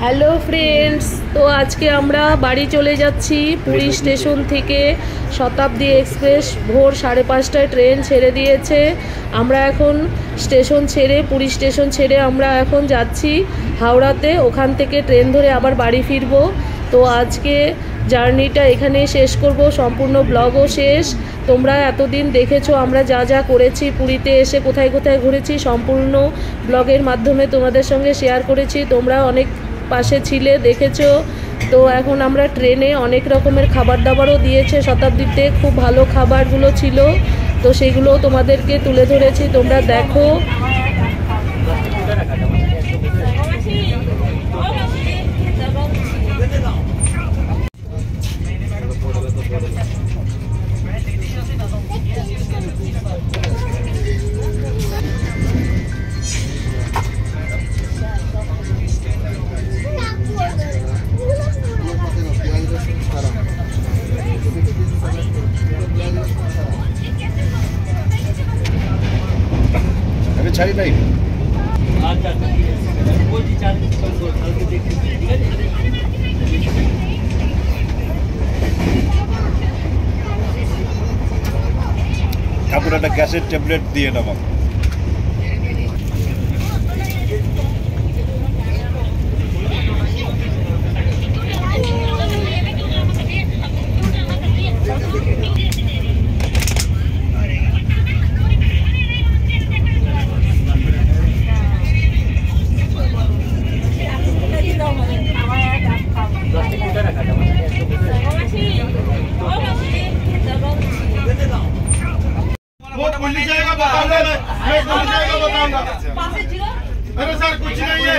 Hello friends, তো আজকে আমরা বাড়ি চলে যাচ্ছি। পুরী স্টেশন থেকে শতাব্দী এক্সপ্রেস ভোর 5:30টায় ট্রেন ছেড়ে দিয়েছে। আমরা এখন স্টেশন ছেড়ে পুরী স্টেশন ছেড়ে আমরা এখন যাচ্ছি হাওড়াতে। ওখান থেকে ট্রেন ধরে আবার বাড়ি ফিরবো। তো আজকে জার্নিটা এখানেই শেষ করব, সম্পূর্ণ ব্লগও শেষ। তোমরা এতদিন দেখেছো আমরা যা যা করেছি, পুরীতে এসে কোথায় কোথায় ঘুরেছি, সম্পূর্ণ ব্লগের মাধ্যমে তোমাদের সঙ্গে শেয়ার করেছি। তোমরা অনেক পাশে ছিলে, দেখেছো। তো এখন আমরা ট্রেনে অনেক রকমের খাবার দাবারও দিয়েছে শতাব্দীতে, খুব ভালো খাবারগুলো ছিল। তো সেগুলো তোমাদেরকে তুলে ধরেছি, তোমরা দেখো। ছাড়ি নাই ঠাকুর একটা গ্যাসের ট্যাবলেট দিয়ে নেওয়া। अरे सर कुछ नहीं है।